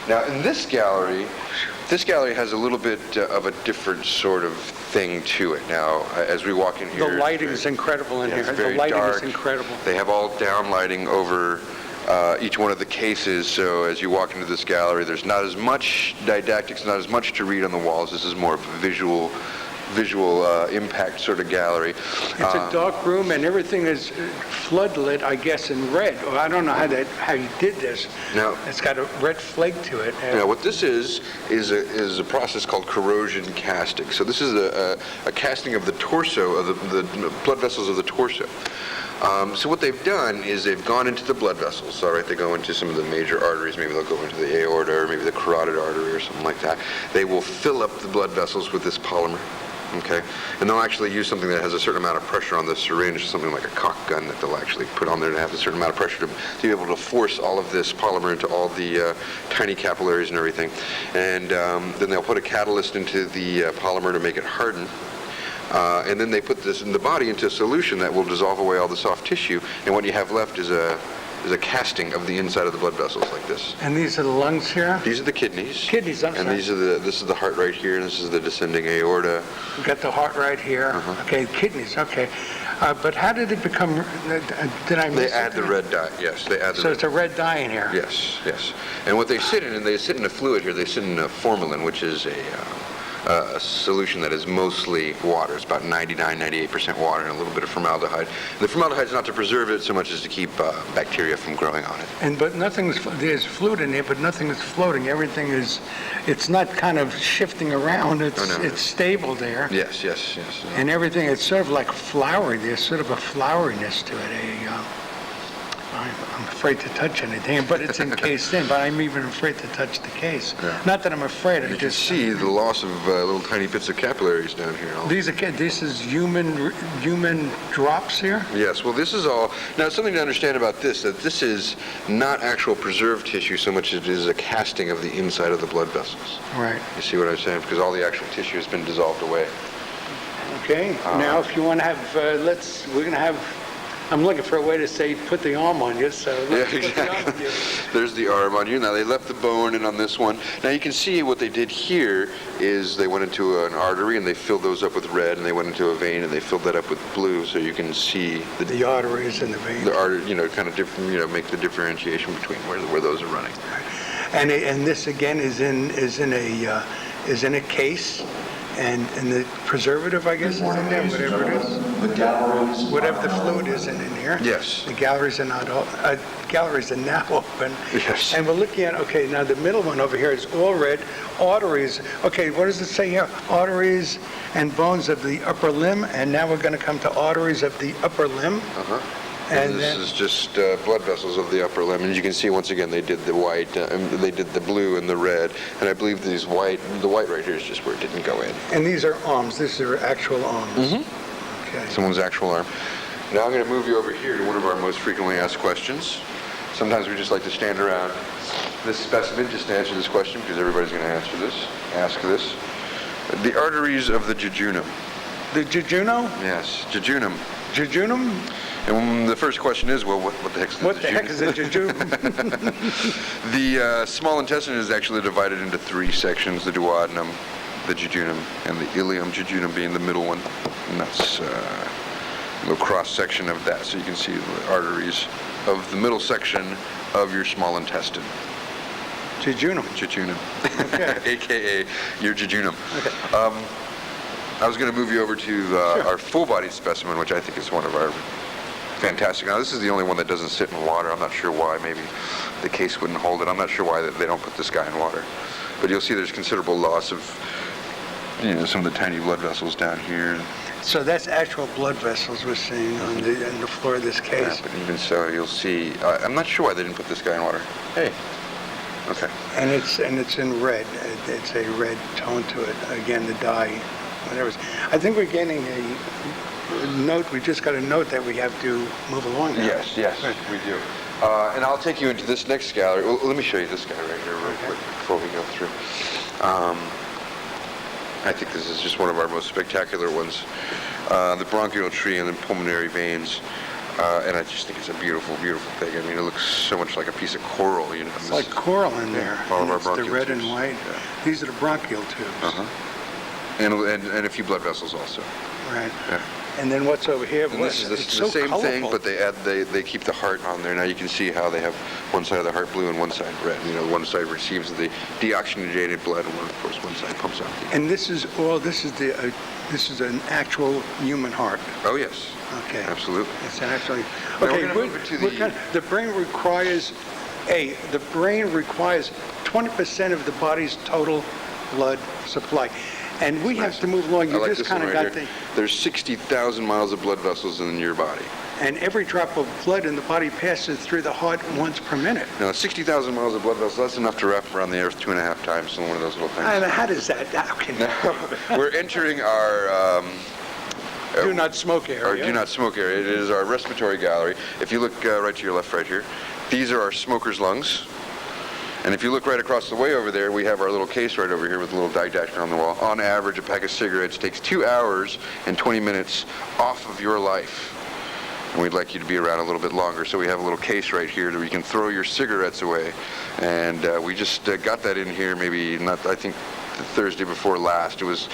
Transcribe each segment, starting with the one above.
Now, in this gallery has a little bit of a different sort of thing to it. Now, as we walk in here... The lighting is incredible in here. The lighting dark. is incredible. They have all down lighting over each one of the cases, so as you walk into this gallery, there's not as much didactics, not as much to read on the walls. This is more of a visual impact sort of gallery. It's a dark room, and everything is floodlit, I guess, in red. Well, I don't know how you did this. Now, it's got a red flake to it. Now, what this is a process called corrosion casting. So this is a casting of the torso, of the blood vessels of the torso. So what they've done is they've gone into the blood vessels. All right, they go into some of the major arteries. Maybe they'll go into the aorta, or maybe the carotid artery, or something like that. They will fill up the blood vessels with this polymer. Okay, and they'll actually use something that has a certain amount of pressure on the syringe, something like a caulk gun that they'll actually put on there to have a certain amount of pressure to be able to force all of this polymer into all the tiny capillaries and everything. And then they'll put a catalyst into the polymer to make it harden. And then they put this in the body into a solution that will dissolve away all the soft tissue, and what you have left is a casting of the inside of the blood vessels like this. And these are the lungs here? These are the kidneys. Kidneys, I'm sorry. And this is the heart right here, and this is the descending aorta. We've got the heart right here. Okay, kidneys, okay. But how did it become, did I miss They add the red dye, yes. They add the So it's a red dye in here? Yes, yes. And what they sit in, a fluid here, they sit in a formalin, which is a solution that is mostly water. It's about 99-98% water and a little bit of formaldehyde. And the formaldehyde is not to preserve it so much as to keep bacteria from growing on it. But there's fluid in there, but nothing is floating. Everything is, it's not kind of shifting around. It's stable there. Yes. And everything, it's sort of like flowery. There's sort of a floweriness to it. I'm afraid to touch anything, but it's encased in, but I'm even afraid to touch the case. Yeah. Not that I'm afraid. You can see the loss of little tiny bits of capillaries down here. This is human drops here? Yes, well this is all, now something to understand about this, that this is not actual preserved tissue so much as it is a casting of the inside of the blood vessels. Right. You see what I'm saying? Because all the actual tissue has been dissolved away. Okay, now if you want to have, we're going to have, I'm looking for a way to say put the arm on you, so let's put the arm on you. There's the arm on you. Now they left the bone in on this one. Now you can see what they did here is they went into an artery and they filled those up with red, and they went into a vein and they filled that up with blue, so you can see the arteries and the veins. The artery, kind of different, make the differentiation between where those are running. And this again is in a case. And the preservative, I guess, is in there, whatever it is. The galleries. Whatever the fluid is in here. Yes. The galleries are not galleries are now open. Yes. And we're looking at, okay, now the middle one over here is all red. Arteries. Okay, what does it say here? Arteries and bones of the upper limb, and now we're going to come to arteries of the upper limb. And this is just blood vessels of the upper limb, and you can see once again they did the white, they did the blue and the red, and I believe the white right here is just where it didn't go in. And these are arms. These are actual arms. Okay. Someone's actual arm. Now I'm going to move you over here to one of our most frequently asked questions. Sometimes we just like to stand around this specimen just to answer this question because everybody's going to ask this. The arteries of the jejunum. The jejunum? Yes, jejunum. Jejunum? And the first question is, well, what the heck is the jejunum? What the heck is a jejunum? The small intestine is actually divided into three sections: the duodenum, the jejunum, and the ileum. Jejunum being the middle one, and that's a little cross section of that. So you can see the arteries of the middle section of your small intestine. Jejunum. Jejunum. Okay. AKA your jejunum. Okay. I was going to move you over to our full-bodied specimen, which I think is one of our fantastic. Now, this is the only one that doesn't sit in water. I'm not sure why. Maybe the case wouldn't hold it. I'm not sure why they don't put this guy in water. But you'll see there's considerable loss of, some of the tiny blood vessels down here. So that's actual blood vessels we're seeing on the floor of this case. Yeah, but even so, you'll see. I'm not sure why they didn't put this guy in water. Hey. Okay. And it's in red. It's a red tone to it. Again, the dye. Whatever. I think we're getting a note. We just got a note that we have to move along now. Yes, right. We do. And I'll take you into this next gallery. Well, let me show you this guy right here real quick before we go through. I think this is just one of our most spectacular ones. The bronchial tree and the pulmonary veins. And I just think it's a beautiful, beautiful thing. I mean, it looks so much like a piece of coral, you know. It's like coral in there. all of and our it's the bronchial red tubes. and white. Yeah. These are the bronchial tubes. Uh-huh. And a few blood vessels also. Right. Yeah. And then what's over here? And this is the It's the so same thing, colorful. but they keep the heart on there. Now you can see how they have one side of the heart blue and one side red. You know, one side receives the deoxygenated blood, and of course one side pumps out. And this is an actual human heart. Oh yes. Okay. Absolutely. It's actually Now we're okay. gonna move it to The brain requires 20% of the body's total blood supply, and we have to move along. I You like just this one kind of right got here. There's 60,000 miles of blood vessels in your body. and every drop of blood in the body passes through the heart once per minute. Now 60,000 miles of blood vessels, that's enough to wrap around the earth 2.5 times in one of those little things. How does that? How can We're entering our do not smoke area? our do not smoke area. It is our respiratory gallery. If you look right to your left right here, these are our smoker's lungs. And if you look right across the way over there, we have our little case right over here with a little didactic on the wall. On average, a pack of cigarettes takes 2 hours and 20 minutes off of your life. And we'd like you to be around a little bit longer. So we have a little case right here where you can throw your cigarettes away. And we just got that in here maybe, I think, the Thursday before last. It was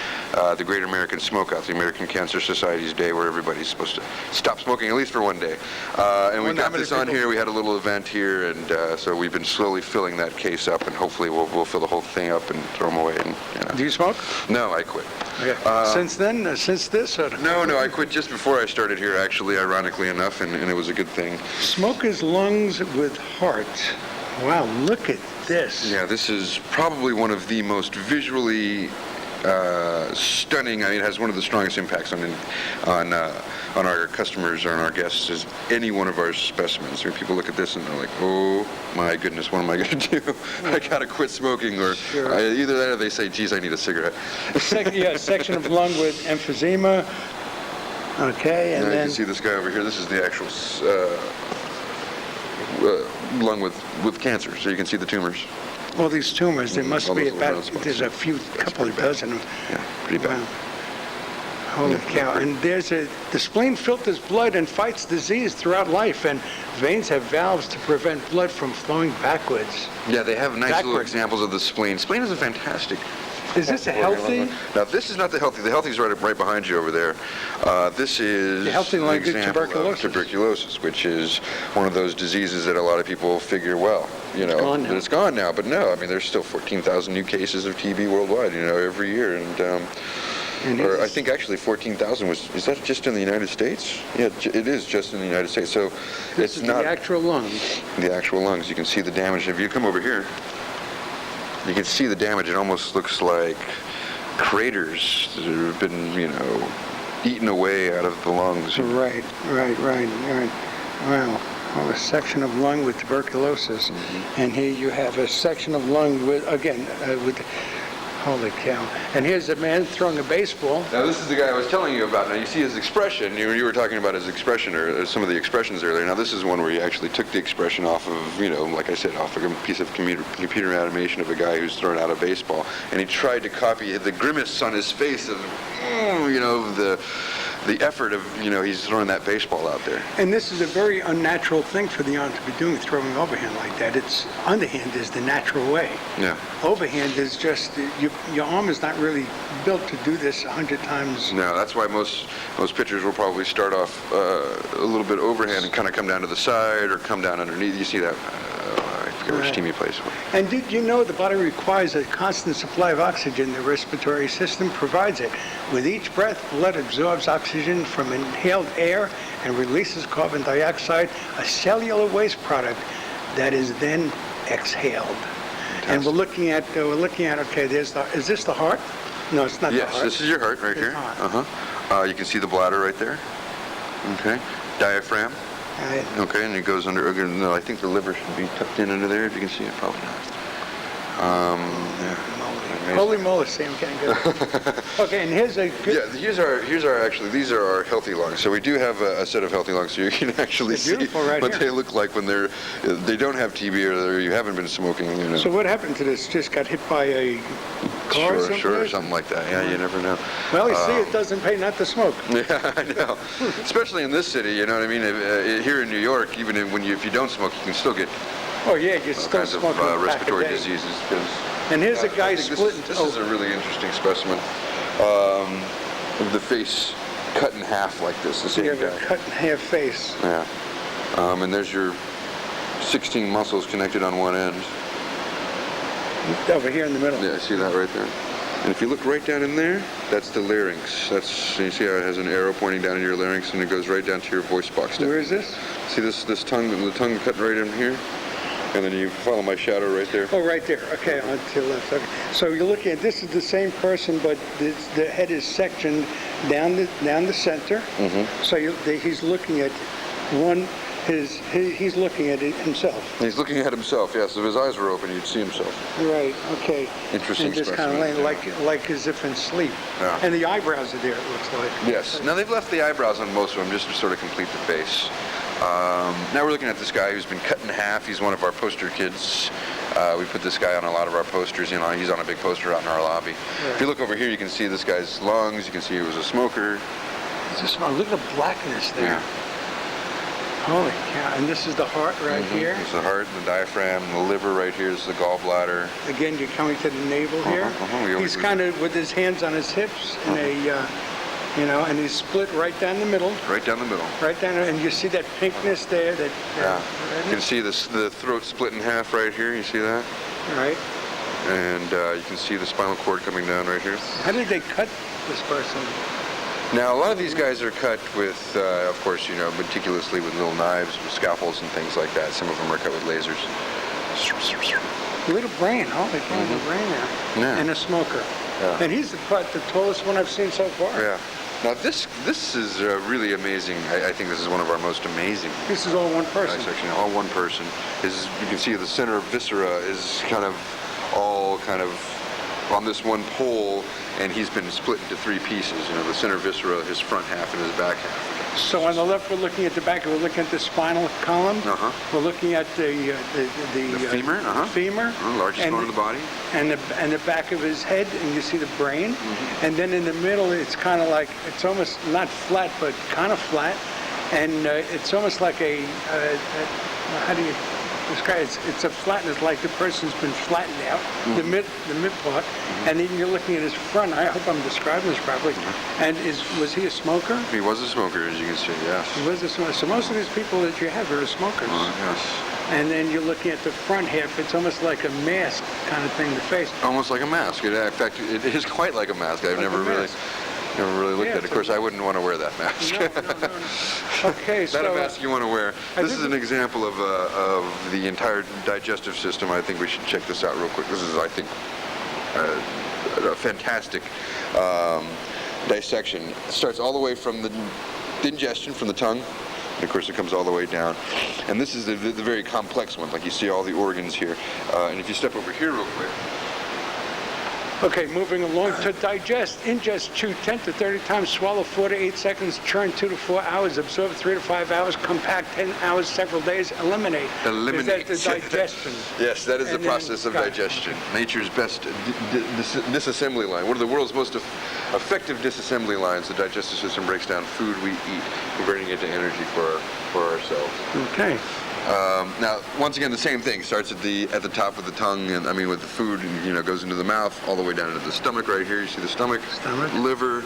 the Great American Smokeout, the American Cancer Society's day where everybody's supposed to stop smoking, at least for one day. And we Well, how got many this on people- here. We had a little event here, and so we've been slowly filling that case up, and hopefully we'll fill the whole thing up and throw them away. And, you know. Do you smoke? No, I quit. Okay. Since then, since this, or No, I quit just before I started here, actually, ironically enough, and it was a good thing. Smoker's lungs with heart. Wow, look at this. Yeah, this is probably one of the most visually stunning. I mean, it has one of the strongest impacts on our customers or on our guests as any one of our specimens. I mean, people look at this and they're like, "Oh my goodness, what am I going to do? I gotta quit smoking," or Sure. either that or they say, "Geez, I need a cigarette." Section of lung with emphysema. Okay, and Now you then can see this guy over here. This is the actual lung with cancer, so you can see the tumors. all these tumors. There must All be those little about. brown spots. There's a few, couple of dozen. Yeah, pretty bad. Wow. Holy cow! And the spleen filters blood and fights disease throughout life, and veins have valves to prevent blood from flowing backwards. Yeah, they have nice little Backward. examples of the spleen. Spleen is a fantastic. Is this a healthy? Now, this is not the healthy. The healthy is right behind you over there. This is The healthy an lung is example of tuberculosis. tuberculosis, which is one of those diseases that a lot of people figure, well, you know, gone now. that it's gone now. But no, I mean, there's still 14,000 new cases of TB worldwide, you know, every year. And Or it's- I think actually 14,000 is that just in the United States? Yeah, it is just in the United States. So This it's is not the actual lungs. the actual lungs. You can see the damage. If you come over here, you can see the damage. It almost looks like craters that have been, you know, eaten away out of the lungs. Right. Wow. Well, a section of lung with tuberculosis, Mm-hmm. and here you have a section of lung with holy cow! And here's a man throwing a baseball. Now this is the guy I was telling you about. Now you see his expression. You were talking about his expression or some of the expressions earlier. Now this is one where he actually took the expression off of, you know, like I said, off of a piece of computer animation of a guy who's throwing out a baseball, and he tried to copy the grimace on his face of, you know, the effort of, you know, he's throwing that baseball out there. And this is a very unnatural thing for the arm to be doing, throwing overhand like that. It's underhand is the natural way. Yeah. Overhand is just your arm is not really built to do this 100 times. No, that's why most pitchers will probably start off a little bit overhand and kind of come down to the side or come down underneath. You see that? I forget which Right. team he plays for. And did you know the body requires a constant supply of oxygen? The respiratory system provides it. With each breath, blood absorbs oxygen from inhaled air and releases carbon dioxide, a cellular waste product that is then exhaled. And we're looking at, okay, is this the heart? No, it's not the Yes, heart. this is your heart right It's here. heart. You can see the bladder right there. Okay. Diaphragm. Right. Okay, and it goes under, no, I think the liver should be tucked in under there, if you can see it, probably not. Yeah. Amazing. Holy moly, Sam can't go. Okay, and here's a good... Yeah, these are our healthy lungs. So we do have a set of healthy lungs, so you can actually They're see beautiful what here. they look like when they don't have TB or you haven't been smoking. You know. So what happened to this? Just got hit by a car or Sure, something like that. Yeah, you never know. Well, you see, it doesn't pay not to smoke. Yeah, I know. Especially in this city, you know what I mean? Here in New York, even if you don't smoke, you can still get Oh yeah, you're all still kinds of smoking a pack a respiratory day. diseases. And here's a I guy think splitting. This is a really interesting specimen of the face cut in half like this. The same You have a guy. cut in half face. Yeah. And there's your 16 muscles connected on one end. Over here in the middle. Yeah, see that right there? And if you look right down in there, that's the larynx. You see how it has an arrow pointing down in your larynx, and it goes right down to your voice box. Where is this? See this tongue, the tongue cut right in here? And then you follow my shadow right there. Oh, right there. Okay, on to the left. Okay. So you're looking at, this is the same person, but the head is sectioned down the center. Mm-hmm. So he's looking at he's looking at it himself. He's looking at himself, yes. If his eyes were open, you'd see himself. Right, okay. Interesting And just kind of specimen. laying like as if in sleep. Yeah. And the eyebrows are there, it looks like. Yes. Now they've left the eyebrows on most of them just to sort of complete the face. Now we're looking at this guy who's been cut in half. He's one of our poster kids. We put this guy on a lot of our posters. You know, he's on a big poster out in our lobby. Right. If you look over here, you can see this guy's lungs. You can see he was a smoker. Look at the blackness there. Yeah. Holy cow. And this is the heart right here. There's the heart and the diaphragm. The liver right here is the gallbladder. Again, you're coming to the navel here. He's kind of with his hands on his hips in and he's split right down the middle. Right down the middle. Right down, and you see that pinkness there. Yeah. You can see the throat split in half right here. You see that? Right. And you can see the spinal cord coming down right here. How did they cut this person? Now, a lot of these guys are cut with, of course, meticulously with little knives, with scalpels and things like that. Some of them are cut with lasers. Little brain. Oh, they found the brain there. Yeah. And a smoker. Yeah. And he's the tallest one I've seen so far. Yeah. Now, this is really amazing. I think this is one of our most amazing This is all one person. dissection. All one person. You can see the center viscera is all on this one pole, and he's been split into three pieces. The center viscera, his front half, and his back half. So on the left, we're looking at the back. We're looking at the spinal column. Uh-huh. We're looking at the femur. Uh-huh. femur. Largest bone in the body. And the back of his head, and you see the brain. Mm-hmm. And then in the middle, it's kind of like, it's almost not flat, but kind of flat. And it's almost like how do you describe it? It's a flatness, like the person's been flattened out, the mid part. And then you're looking at his front. I hope I'm describing this properly. And was he a smoker? He was a smoker, as you can see, yes. He was a smoker. So most of these people that you have are smokers. Yes. And then you're looking at the front half. It's almost like a mask kind of thing, the face. Almost like a mask. In fact, it is quite like a mask. I've never really looked at it. Of course, I wouldn't want to wear that mask. No. Okay, so... Not a mask you want to wear. This is an example of the entire digestive system. I think we should check this out real quick. This is, I think, a fantastic dissection. It starts all the way from the digestion, from the tongue. And of course, it comes all the way down. And this is the very complex one. Like, you see all the organs here. And if you step over here real quick. Okay, moving along to digest. Ingest, chew 10 to 30 times, swallow 4 to 8 seconds, churn 2 to 4 hours, absorb 3 to 5 hours, compact 10 hours, several days, eliminate. Eliminate. That's the digestion. Yes, that is the And process of then- digestion. Nature's best disassembly line. One of the world's most effective disassembly lines. The digestive system breaks down food we eat, converting it to energy for ourselves. Okay. Now, once again, the same thing. Starts at the top with the tongue, and with the food, and goes into the mouth, all the way down into the stomach right here. You see the stomach, liver.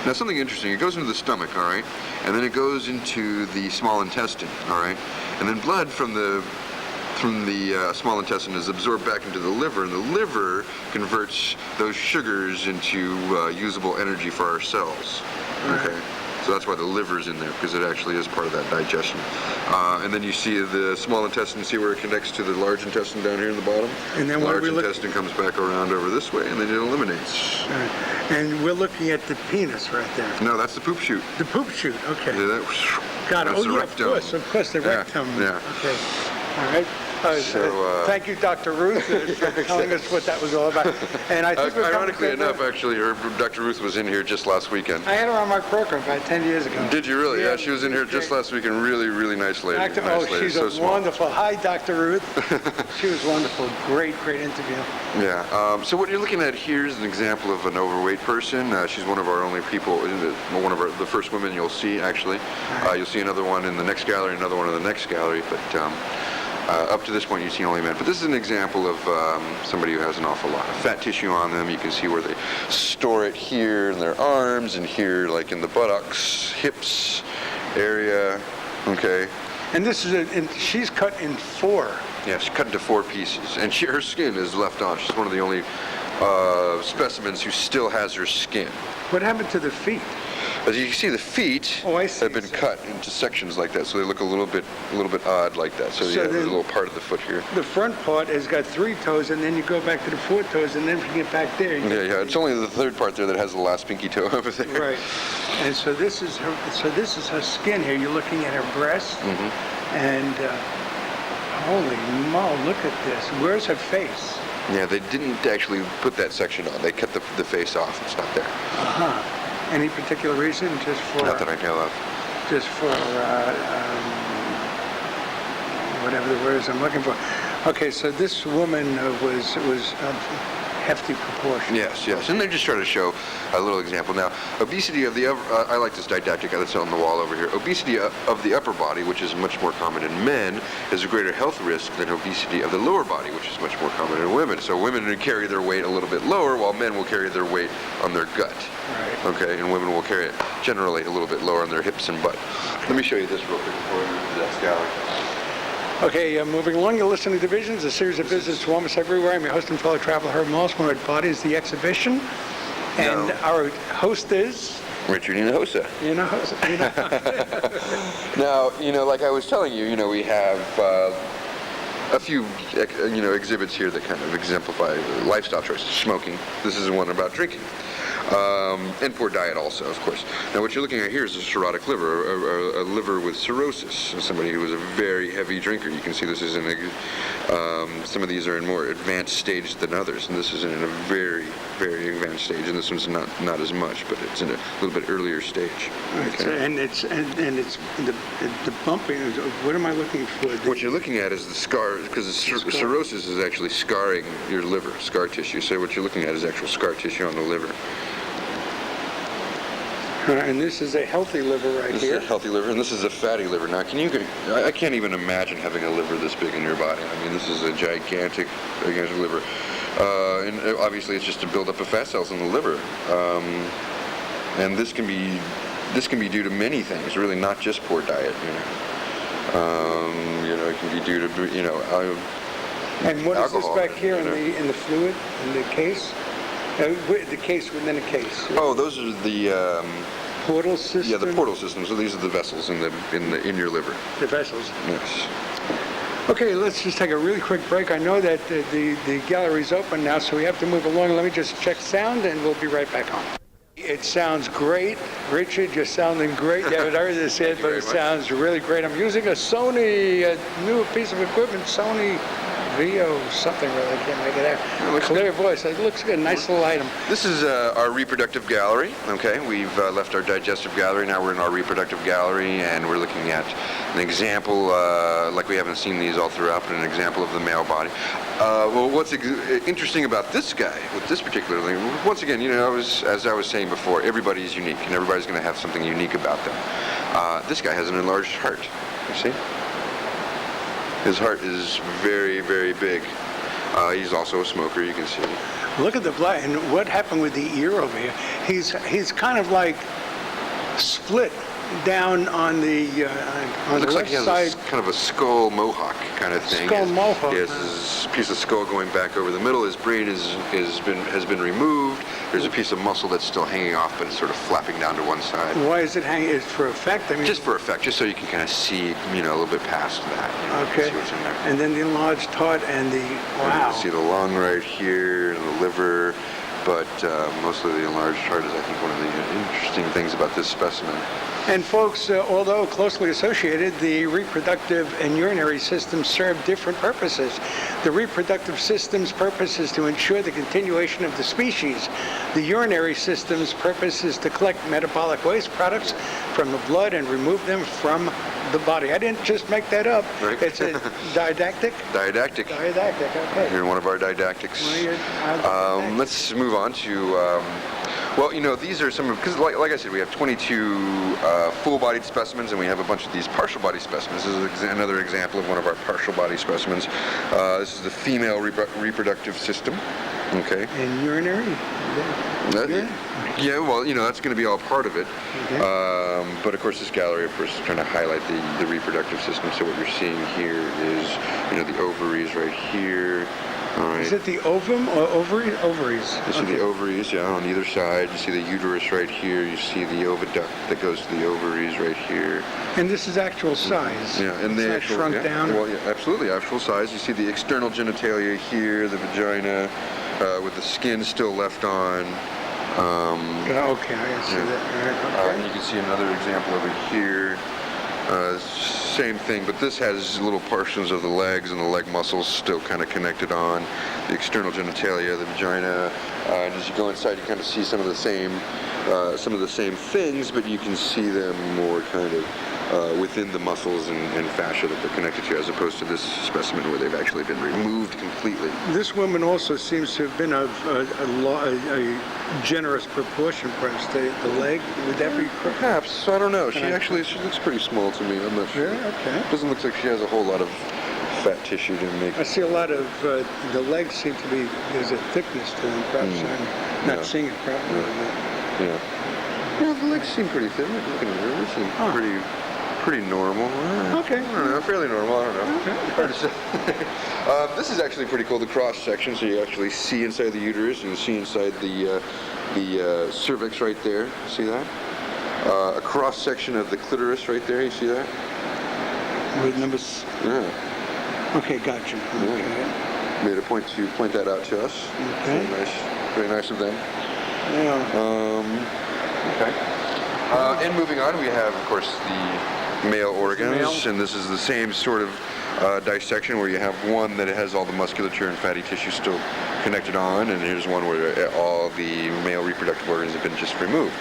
Now, something interesting. It goes into the stomach, all right, and then it goes into the small intestine, all right, and then blood from the small intestine is absorbed back into the liver, and the liver converts those sugars into usable energy for our cells. Okay. So that's why the liver's in there, because it actually is part of that digestion. And then you see the small intestine, see where it connects to the large intestine down here in the bottom? And then large intestine comes back around over this way, and then it eliminates. And we're looking at the penis right there. No, that's the poop chute. The poop chute, okay. Yeah, Got it. that's Oh, the yeah, rectum. of course, the rectum. Yeah. Okay. All right. Thank you, Dr. Ruth, for telling us what that was all about. And I think ironically enough, actually, Dr. Ruth was in here just last weekend. I had her on my program about 10 years ago. Did you really? Yeah, she was in here just last weekend. Really, really nice lady. She's so wonderful. Hi, Dr. Ruth. She was wonderful. Great interview. Yeah. So what you're looking at here is an example of an overweight person. She's one of our only people, one of the first women you'll see, actually. You'll see another one in the next gallery, another one in the next gallery, but up to this point you see only men. But this is an example of somebody who has an awful lot of fat tissue on them. You can see where they store it here in their arms and here, like in the buttocks, hips area. Okay. And this is and she's cut in 4. Yeah, she's cut into 4 pieces, and her skin is left on. She's one of the only specimens who still has her skin. What happened to the feet? As you can see, the feet have been cut into sections like that, so they look a little bit odd like that. So yeah, there's a little part of the foot here. The front part has got 3 toes, and then you go back to the 4 toes, and then you get back there. Yeah. It's only the 3rd part there that has the last pinky toe over there. Right. And so this is her. So this is her skin here. You're looking at her breast, and holy moly, look at this. Where's her face? Yeah, they didn't actually put that section on. They cut the face off. It's not there. Any particular reason? Just for? Not that I know of. Just for whatever the word is I'm looking for. Okay, so this woman was of hefty proportions. Yes, and they just try to show a little example. Now, obesity of the I like this didactic that's on the wall over here. Obesity of the upper body, which is much more common in men, is a greater health risk than obesity of the lower body, which is much more common in women. So women will carry their weight a little bit lower, while men will carry their weight on their gut. Right. Okay, and women will carry it generally a little bit lower on their hips and butt. Let me show you this real quick before we move to that gallery. Okay, moving along, you're listening to Visions, a series of visits to almost everywhere. I'm your host and fellow traveler, Herb Moss. We're at Bodies.The exhibition, and our host is... Richard Hinojosa. Now, like I was telling you, we have a few, exhibits here that kind of exemplify lifestyle choices. Smoking. This is one about drinking. And poor diet also, of course. Now what you're looking at here is a cirrhotic liver, a liver with cirrhosis, somebody who is a very heavy drinker. You can see this is in some of these are in more advanced stage than others, and this is in a very, very advanced stage, and this one's not as much, but it's in a little bit earlier stage. Okay. And it's the bumping. What am I looking for? What you're looking at is the scar, because cirrhosis is actually scarring your liver, scar tissue. So what you're looking at is actual scar tissue on the liver. And this is a healthy liver here. This is a healthy liver, and this is a fatty liver. Now, I can't even imagine having a liver this big in your body. I mean, this is a gigantic liver. And obviously, it's just to build up of fat cells in the liver. And this can be due to many things, really, not just poor diet. It can be due to and what is this alcohol, back here in the fluid, in the case? The case within a case. Oh, those are the portal system. Yeah, the portal system. So these are the vessels in your liver. The vessels. Yes. Okay, let's just take a really quick break. I know that the gallery's open now, so we have to move along. Let me just check sound, and we'll be right back on. It sounds great. Richard, you're sounding great. You haven't heard this yet, but it sounds really great. I'm using a new piece of equipment, Sony Vio something really, I can't make it out. Clear voice. It looks good. Nice little item. This is our reproductive gallery. Okay, we've left our digestive gallery. Now we're in our reproductive gallery, and we're looking at an example, like we haven't seen these all throughout, but an example of the male body. Well, what's interesting about this guy, with this particular thing, once again, as I was saying before, everybody is unique, and everybody's going to have something unique about them. This guy has an enlarged heart. You see? His heart is very, very big. He's also a smoker, you can see. Look at the black, and what happened with the ear over here? He's kind of like split down on the looks like left he has side. kind of a skull mohawk kind of thing. Skull mohawk. He has this piece of skull going back over the middle. His brain has been removed. There's a piece of muscle that's still hanging off, but it's sort of flapping down to one side. Why is it hanging? It's for effect? Just for effect, just so you can kind of see, a little bit past that. Okay. See what's in there. And then the enlarged heart and the, wow. You can see the lung right here, and the liver. but mostly the enlarged heart is, I think, one of the interesting things about this specimen. And folks, although closely associated, the reproductive and urinary systems serve different purposes. The reproductive system's purpose is to ensure the continuation of the species. The urinary system's purpose is to collect metabolic waste products from the blood and remove them from the body. I didn't just make that up. Right. It's a didactic? Didactic. Didactic, okay. You're one of our didactics. Let's move on to, well, you know, these are some of, because like I said, we have 22 full-bodied specimens, and we have a bunch of these partial-body specimens. This is another example of one of our partial-body specimens. This is the female reproductive system. Okay. And urinary? Yeah, well, you know, that's going to be all part of it. Okay. But of course, this gallery, of course, is trying to highlight the reproductive system. So what you're seeing here is, you know, the ovaries right here. All right. Is it the ovum or ovaries? This is the ovaries, yeah, on either side. You see the uterus right here. You see the oviduct that goes to the ovaries right here. And this is actual size. Yeah, and the actual shrunk down. Well, yeah, absolutely, actual size. You see the external genitalia here, the vagina, with the skin still left on. Okay, I see that. And you can see another example over here. Same thing, but this has little portions of the legs and the leg muscles still kind of connected on. The external genitalia, the vagina, and as you go inside, you kind of see some of the same things, but you can see them more kind of within the muscles and fascia that they're connected to, as opposed to this specimen where they've actually been removed completely. This woman also seems to have been of a generous proportion, perhaps. The leg, would that be correct? Perhaps, I don't know. She looks pretty small to me. I'm not sure. Yeah, okay. Doesn't look like she has a whole lot of fat tissue to make. I see a lot of, the legs seem to be, there's a thickness to them, perhaps I'm not seeing it properly. Yeah, the legs seem pretty thin. Looking at her, they seem pretty normal. Okay. I don't know, fairly normal, I don't know. Okay. Hard to say. This is actually pretty cool, the cross section, so you actually see inside the uterus, and you see inside the cervix right there. See that? A cross section of the clitoris right there, you see that? With numbers? Yeah. Okay, gotcha. Okay. Made a point to point that out to us. Okay. Very nice of them. Yeah. Okay. And moving on, we have, of course, the male organs, and this is the same sort of dissection where you have one that has all the musculature and fatty tissue still connected on, and here's one where all the male reproductive organs have been just removed.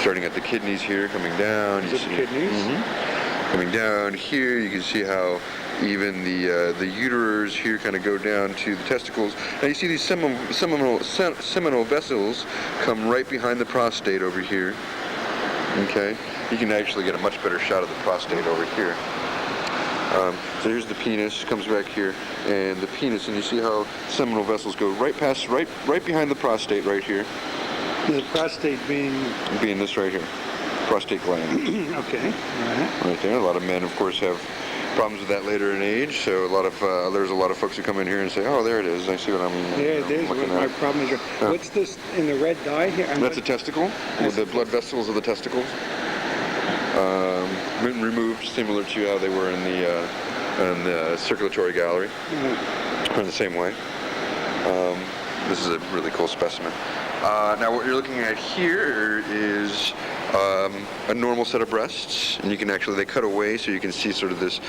Starting at the kidneys here, coming down. Is it the kidneys? Mm-hmm. Coming down here, you can see how even the uterers here kind of go down to the testicles. Now you see these seminal vessels come right behind the prostate over here. Okay, you can actually get a much better shot of the prostate over here. So here's the penis, comes back here, and the penis, and you see how seminal vessels go right behind the prostate right here. The prostate being this right here, prostate gland. Okay, Right there. A lot of men, of course, have problems with that later in age. So there's a lot of folks who come in here and say, "Oh, there it is. I see what I'm looking my at." problem is. What's this in the red dye here? That's a testicle, with the blood vessels of the testicles. Been removed, similar to how they were in the circulatory gallery, in the same way. This is a really cool specimen. Now what you're looking at here is a normal set of breasts, and you can actually, they cut away so you can see sort of this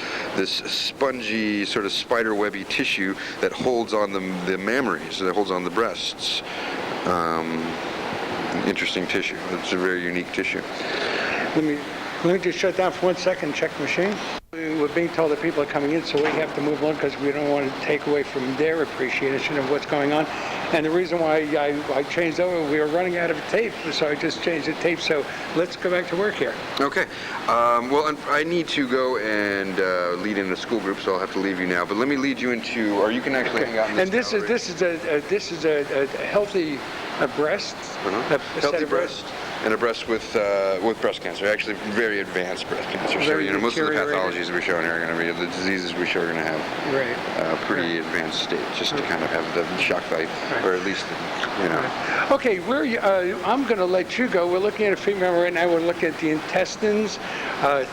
spongy, sort of spider-webby tissue that holds on the mammaries, that holds on the breasts. Interesting tissue. It's a very unique tissue. Let me just shut down for 1 second, check the machine. We're being told that people are coming in, so we have to move on because we don't want to take away from their appreciation of what's going on. And the reason why I changed over, we were running out of tape, so I just changed the tape. So let's go back to work here. Okay. Well, I need to go and lead in a school group, so I'll have to leave you now. But let me lead you into, or you can actually hang out in this. And this is a healthy breast. Healthy breast. and a breast with breast cancer, actually very advanced breast cancer. So, Very most of the deteriorated. pathologies we show in here are going to be, the diseases we show are going to have Right. pretty advanced state, just to kind of have the shock value, or at least, Okay, I'm going to let you go. We're looking at a female right now. We're looking at the intestines. And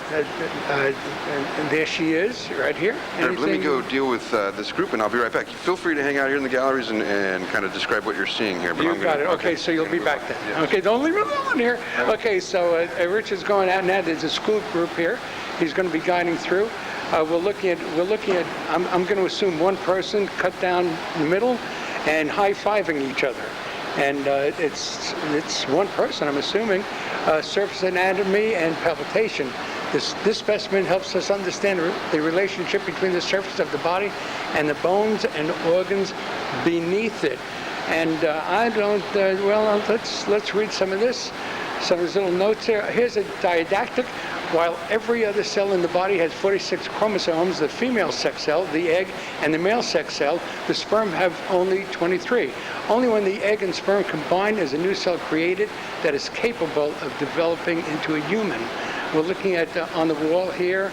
there she is, right here. Let me go deal with this group, and I'll be right back. Feel free to hang out here in the galleries and kind of describe what you're seeing here. But You got it. Okay, so you'll be back then. Yes. Okay, don't leave it alone here. Okay, so Rich is going out now. There's a school group here. He's going to be guiding through. We're looking at. I'm going to assume one person cut down the middle, and high-fiving each other. And it's one person, I'm assuming. Surface anatomy and palpitation. This specimen helps us understand the relationship between the surface of the body and the bones and organs beneath it. And I don't. Let's read some of this. Some of these little notes here. Here's a didactic. While every other cell in the body has 46 chromosomes, the female sex cell, the egg, and the male sex cell, the sperm have only 23. Only when the egg and sperm combine is a new cell created that is capable of developing into a human. We're looking at on the wall here,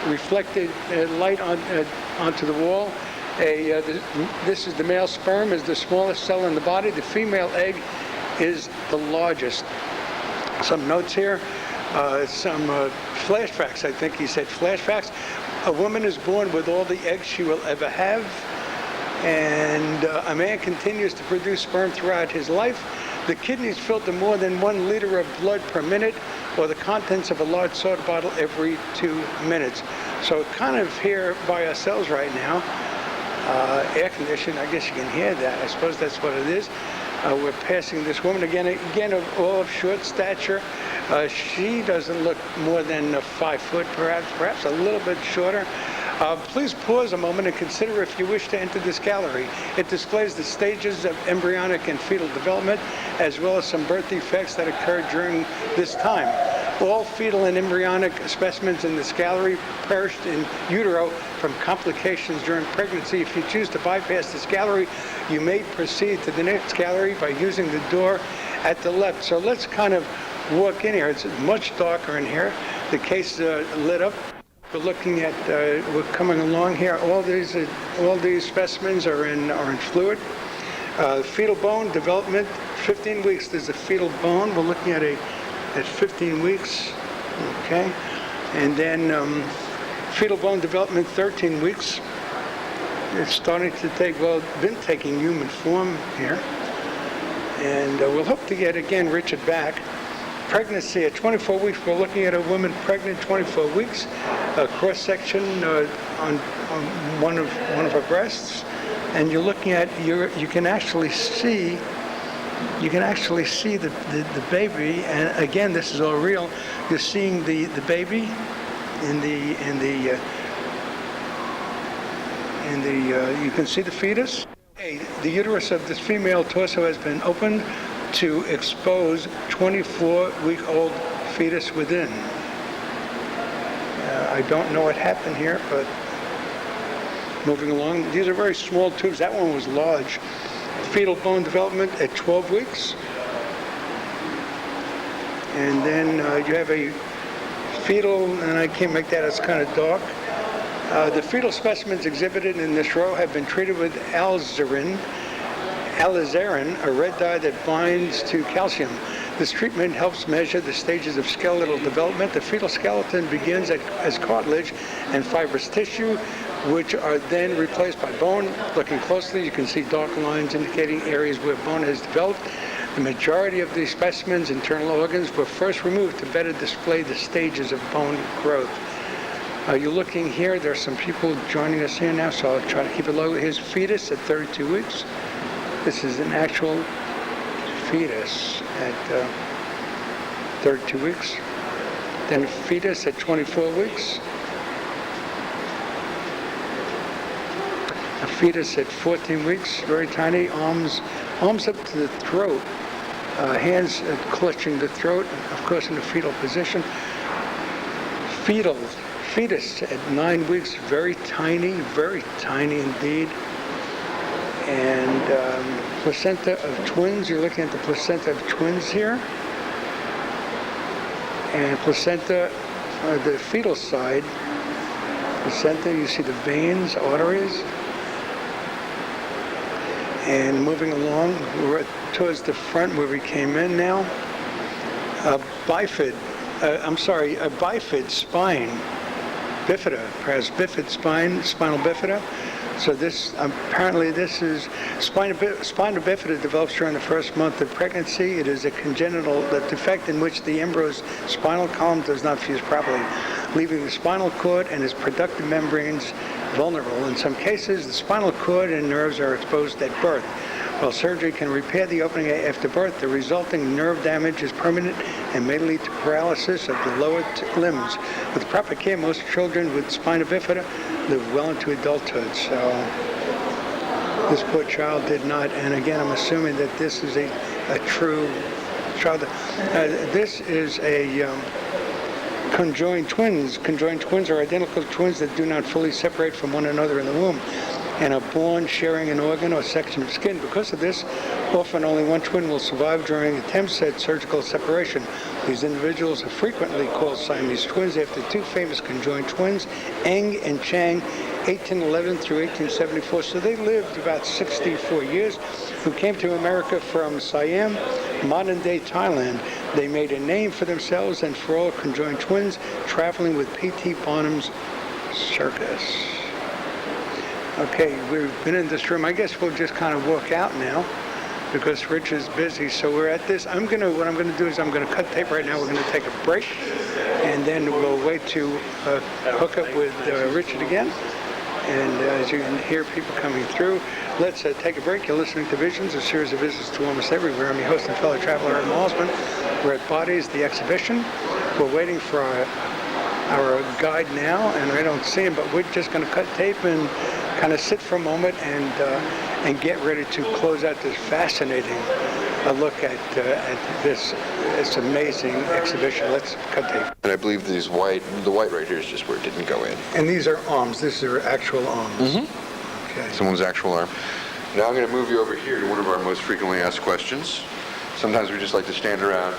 reflected light onto the wall. This is the male sperm, is the smallest cell in the body. The female egg is the largest. Some notes here. Some flashbacks, I think he said flashbacks. A woman is born with all the eggs she will ever have, and a man continues to produce sperm throughout his life. The kidneys filter more than 1 liter of blood per minute, or the contents of a large soda bottle every 2 minutes. So kind of here by ourselves right now, air conditioned, I guess you can hear that. I suppose that's what it is. We're passing this woman again of short stature. She doesn't look more than 5 foot, perhaps a little bit shorter. Please pause a moment and consider if you wish to enter this gallery. It displays the stages of embryonic and fetal development, as well as some birth defects that occurred during this time. All fetal and embryonic specimens in this gallery perished in utero from complications during pregnancy. If you choose to bypass this gallery, you may proceed to the next gallery by using the door at the left. So let's kind of walk in here. It's much darker in here. The case lit up. We're looking at, we're coming along here. All these specimens are in fluid. Fetal bone development, 15 weeks. There's a fetal bone. We're looking at 15 weeks. Okay, and then fetal bone development, 13 weeks. It's starting to been taking human form here. And we'll hope to get, again, Richard back. Pregnancy at 24 weeks, we're looking at a woman pregnant 24 weeks, a cross-section on one of her breasts, and you're looking at, you can actually see the baby, and again, this is all real. You're seeing the baby you can see the fetus. The uterus of this female torso has been opened to expose 24-week-old fetus within. I don't know what happened here, but moving along. These are very small tubes. That one was large. Fetal bone development at 12 weeks. And then you have a fetal, and I can't make that, it's kind of dark. The fetal specimens exhibited in this row have been treated with alizarin, a red dye that binds to calcium. This treatment helps measure the stages of skeletal development. The fetal skeleton begins as cartilage and fibrous tissue, which are then replaced by bone. Looking closely, you can see dark lines indicating areas where bone has developed. The majority of these specimens' internal organs were first removed to better display the stages of bone growth. You're looking here, there are some people joining us here now, so I'll try to keep it low. Here's fetus at 32 weeks. This is an actual fetus at 32 weeks. Then fetus at 24 weeks. A fetus at 14 weeks, very tiny, arms up to the throat, hands clutching the throat, of course in the fetal position. Fetus at 9 weeks, very tiny indeed. And placenta of twins, you're looking at the placenta of twins here. And placenta, the fetal side, placenta, you see the veins, arteries. And moving along, we're towards the front where we came in now. A bifid spine, bifida, perhaps bifid spine, spinal bifida. So this, apparently this is, spinal bifida develops during the first month of pregnancy. It is a congenital defect in which the embryo's spinal column does not fuse properly, leaving the spinal cord and its productive membranes vulnerable. In some cases, the spinal cord and nerves are exposed at birth. While surgery can repair the opening after birth, the resulting nerve damage is permanent and may lead to paralysis of the lower limbs. With proper care, most children with spina bifida live well into adulthood. So this poor child did not, and again, I'm assuming that this is a true child. This is a conjoined twins. Conjoined twins are identical twins that do not fully separate from one another in the womb and are born sharing an organ or section of skin. Because of this, often only one twin will survive during attempts at surgical separation. These individuals are frequently called Siamese twins after two famous conjoined twins, Eng and Chang, 1811 through 1874. So they lived about 64 years, who came to America from Siam, modern-day Thailand. They made a name for themselves and for all conjoined twins, traveling with P.T. Barnum's circus. Okay, we've been in this room. I guess we'll just kind of walk out now because Rich is busy. So we're at this. What I'm going to do is I'm going to cut tape right now. We're going to take a break, and then we'll wait to hook up with Richard again. And as you can hear people coming through, let's take a break. You're listening to Visions, a series of visits to almost everywhere. I'm your host and fellow traveler, Ed Malsman. We're at Bodies.The exhibition. We're waiting for our guide now, and I don't see him, but we're just going to cut tape and kind of sit for a moment and get ready to close out this fascinating look at this amazing exhibition. Let's cut tape. And I believe the white right here is just where it didn't go in. And these are arms. These are actual arms. Mm-hmm. Okay. Someone's actual arm. Now I'm going to move you over here to one of our most frequently asked questions. Sometimes we just like to stand around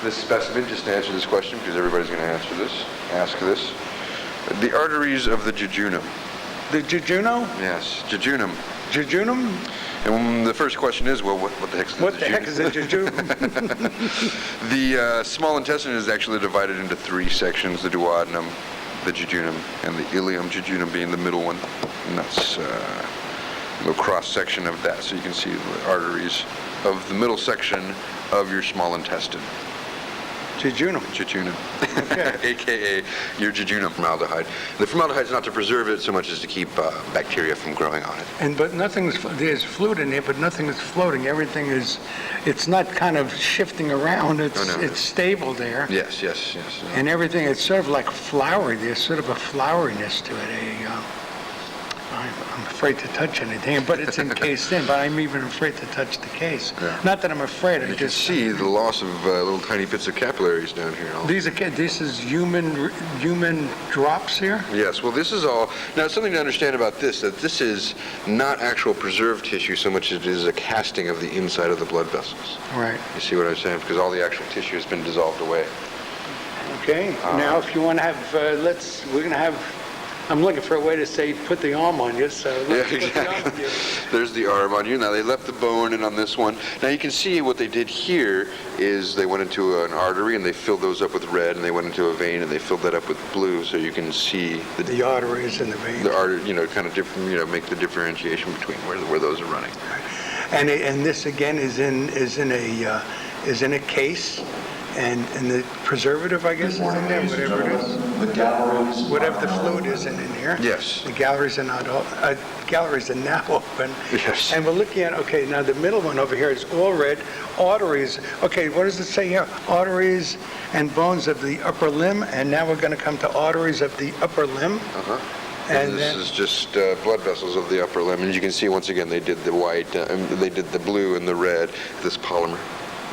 this specimen just to answer this question because everybody's going to ask this. The arteries of the jejunum. The jejunum? Yes, jejunum. Jejunum? And the first question is, well, what the heck is the jejunum? What the heck is a jejunum? The small intestine is actually divided into three sections: the duodenum, the jejunum, and the ileum. Jejunum being the middle one, and that's a little cross section of that. So you can see the arteries of the middle section of your small intestine. Jejunum. Jejunum. Okay. AKA your jejunum formaldehyde. The formaldehyde is not to preserve it so much as to keep bacteria from growing on it. But there's fluid in it, but nothing is floating. Everything is, it's not kind of shifting around. It's stable there. Yes. And everything, it's sort of like floury. There's sort of a floweriness to it. I'm afraid to touch anything, but it's encased in, but I'm even afraid to touch the case. Yeah. Not that I'm afraid. You can see the loss of little tiny bits of capillaries down here. This is human drops here? Yes, well this is all, now something to understand about this, that this is not actual preserved tissue so much as it is a casting of the inside of the blood vessels. Right. You see what I'm saying? Because all the actual tissue has been dissolved away. Okay, now if you want to have, we're going to have, I'm looking for a way to say, put the arm on you, so let's put the arm on you. There's the arm on you. Now they left the bone in on this one. Now you can see what they did here is they went into an artery and they filled those up with red, and they went into a vein and they filled that up with blue, so you can see the arteries and the veins. The artery, kind of different, make the differentiation between where those are running. And this again is in a case. And the preservative, I guess, is in there, whatever it is. The galleries. Whatever the fluid is in here. Yes. The galleries are now open. Yes. And we're looking at, okay, now the middle one over here is all red. Arteries. Okay, what does it say here? Arteries and bones of the upper limb. And now we're going to come to arteries of the upper limb. Uh-huh. And this is just blood vessels of the upper limb. And you can see, once again, they did the white, they did the blue and the red, this polymer.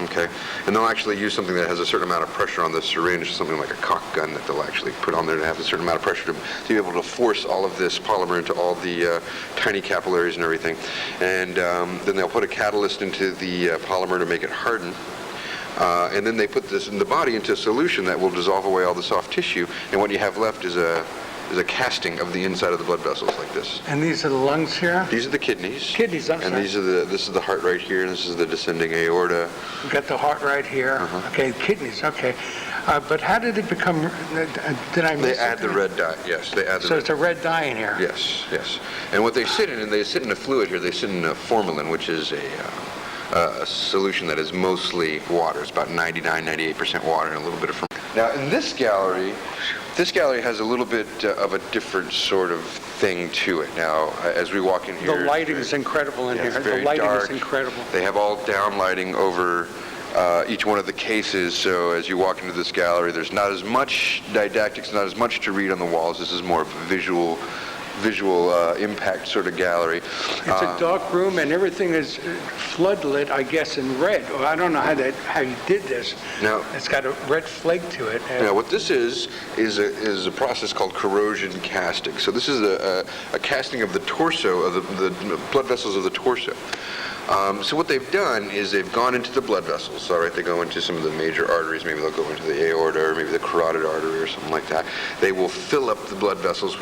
Okay, and they'll actually use something that has a certain amount of pressure on the syringe, something like a caulk gun that they'll actually put on there to have a certain amount of pressure to be able to force all of this polymer into all the tiny capillaries and everything. And then they'll put a catalyst into the polymer to make it harden. And then they put this in the body into a solution that will dissolve away all the soft tissue, and what you have left is a casting of the inside of the blood vessels like this. And these are the lungs here? These are the kidneys. Kidneys, I'm and sorry. this is the heart right here, and this is the descending aorta. We've got the heart right here. Okay, kidneys, okay. But how did it become, did I miss They it? add the red dye, yes. They add the So red it's a red dye in here? Yes, yes. And what they sit in, and they sit in a fluid here, they sit in a formalin, which is a solution that is mostly water. It's about 98% water and a little bit of ferment. Now, in this gallery has a little bit of a different sort of thing to it. Now, as we walk in here... The lighting is incredible in yeah, here. it's very The lighting dark. is incredible. They have all down lighting over each one of the cases, so as you walk into this gallery, there's not as much didactics, not as much to read on the walls. This is more of a visual impact sort of gallery. It's a dark room, and everything is floodlit, I guess, in red. Well, I don't know how you did this. Now, It's got a red flake to it. now what this is a process called corrosion casting. So this is a casting of the torso, of the blood vessels of the torso. So what they've done is they've gone into the blood vessels. All right, they go into some of the major arteries. Maybe they'll go into the aorta or maybe the carotid artery or something like that. They will fill up the blood vessels with